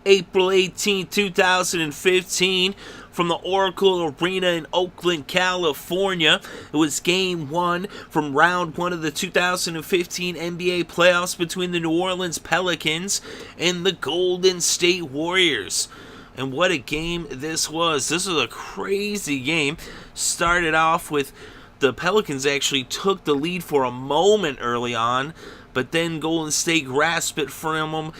April 18, 2015, from the Oracle Arena in Oakland, California. It was Game 1 from Round 1 of the 2015 NBA playoffs between the New Orleans Pelicans and the Golden State Warriors. And what a game this was. This was a crazy game. Started off with the Pelicans actually took the lead for a moment early on, but then Golden State grasped it from them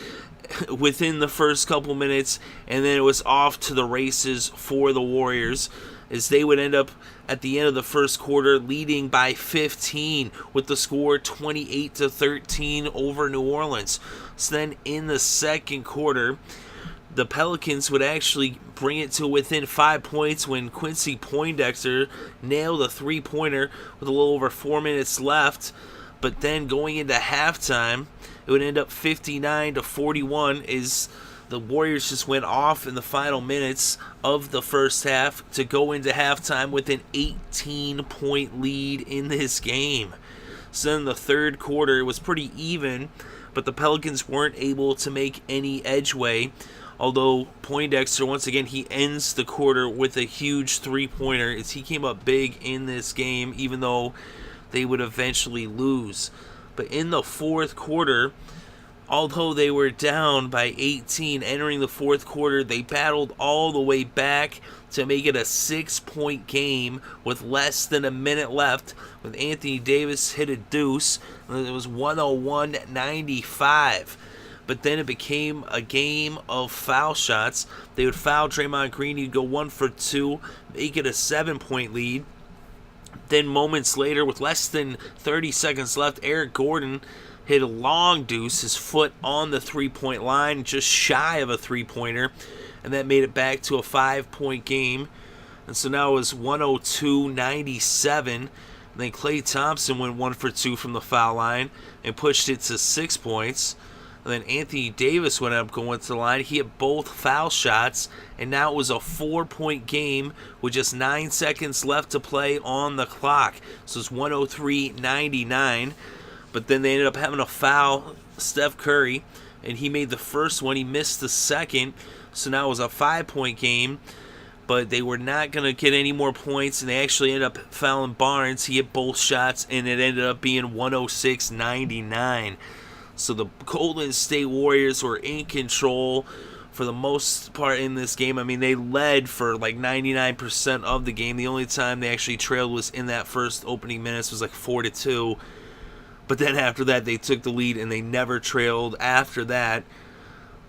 within the first couple minutes, and then it was off to the races for the Warriors, as they would end up at the end of the first quarter leading by 15 with the score 28-13 over New Orleans. So then in the second quarter, the Pelicans would actually bring it to within 5 points when Quincy Pondexter nailed a three-pointer with a little over 4 minutes left. But then going into halftime, it would end up 59-41 as the Warriors just went off in the final minutes of the first half to go into halftime with an 18-point lead in this game. So then the third quarter, it was pretty even, but the Pelicans weren't able to make any edgeway. Although Poindexter, once again, he ends the quarter with a huge three-pointer as he came up big in this game, even though they would eventually lose. But in the fourth quarter, although they were down by 18 entering the fourth quarter, they battled all the way back to make it a 6-point game with less than a minute left, with Anthony Davis hit a deuce. It was 101-95. But then it became a game of foul shots. They would foul Draymond Green. He'd go 1 for 2, make it a 7-point lead. Then moments later, with less than 30 seconds left, Eric Gordon hit a long deuce, his foot on the three-point line, just shy of a three-pointer, and that made it back to a 5-point game. And so now it was 102-97. And then Klay Thompson went 1 for 2 from the foul line and pushed it to 6 points. And then Anthony Davis went up going to the line. He hit both foul shots, and now it was a 4-point game with just 9 seconds left to play on the clock. So it's 103-99. But then they ended up having a foul, Steph Curry, and he made the first one. He missed the second. So now it was a 5-point game, but they were not going to get any more points, and they actually ended up fouling Barnes. He hit both shots, and it ended up being 106-99. So the Golden State Warriors were in control for the most part in this game. I mean, they led for like 99% of the game. The only time they actually trailed was in that first opening minutes, was like 4-2. But then after that, they took the lead, and they never trailed after that.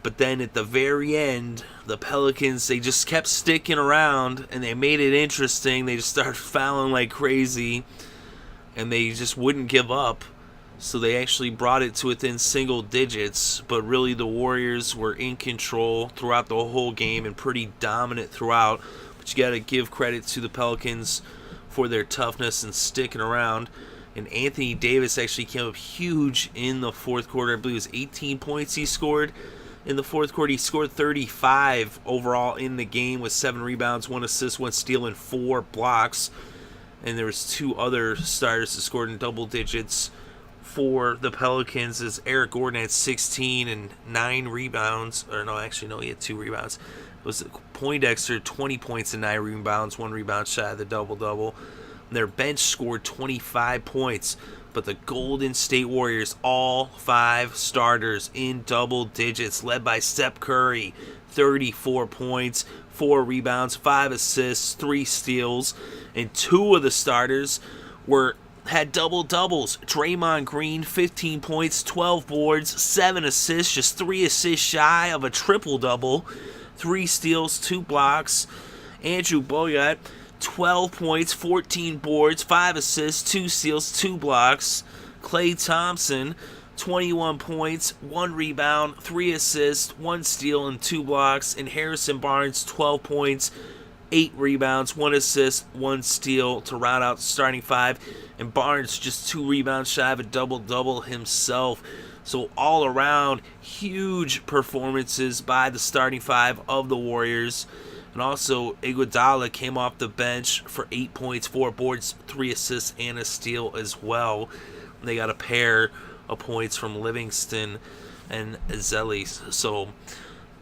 But then at the very end, the Pelicans, they just kept sticking around, and they made it interesting. They just started fouling like crazy, and they just wouldn't give up. So they actually brought it to within single digits, but really the Warriors were in control throughout the whole game and pretty dominant throughout. But you got to give credit to the Pelicans for their toughness and sticking around. And Anthony Davis actually came up huge in the fourth quarter. I believe it was 18 points he scored in the fourth quarter. He scored 35 overall in the game with 7 rebounds, 1 assist, 1 steal, and 4 blocks. And there was 2 other starters that scored in double digits for the Pelicans, as Eric Gordon had 16 and 9 rebounds. Or no, actually, no, he had 2 rebounds. It was Poindexter, 20 points and 9 rebounds, 1 rebound shy of the double-double. Their bench scored 25 points, but the Golden State Warriors, all 5 starters in double digits, led by Steph Curry, 34 points, 4 rebounds, 5 assists, 3 steals, and 2 of the starters had double-doubles. Draymond Green, 15 points, 12 boards, 7 assists, just 3 assists shy of a triple-double, 3 steals, 2 blocks. Andrew Bogut, 12 points, 14 boards, 5 assists, 2 steals, 2 blocks. Klay Thompson, 21 points, 1 rebound, 3 assists, 1 steal, and 2 blocks. And Harrison Barnes, 12 points, 8 rebounds, 1 assist, 1 steal to round out the starting 5. And Barnes just 2 rebounds shy of a double-double himself. So all around, huge performances by the starting 5 of the Warriors. And also, Iguodala came off the bench for 8 points, 4 boards, 3 assists, and a steal as well. And they got a pair of points from Livingston and Zelis. So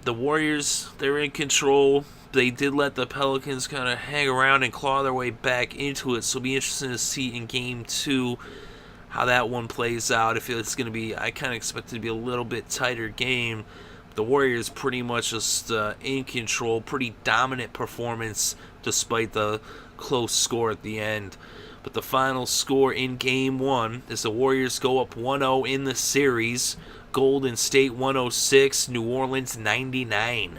the Warriors, they're in control. They did let the Pelicans kind of hang around and claw their way back into it. So it'll be interesting to see in Game 2 how that one plays out. If it's going to be, I kind of expect it to be a little bit tighter game. The Warriors pretty much just in control, pretty dominant performance despite the close score at the end. But the final score in Game 1 is the Warriors go up 1-0 in the series. Golden State 106, New Orleans 99.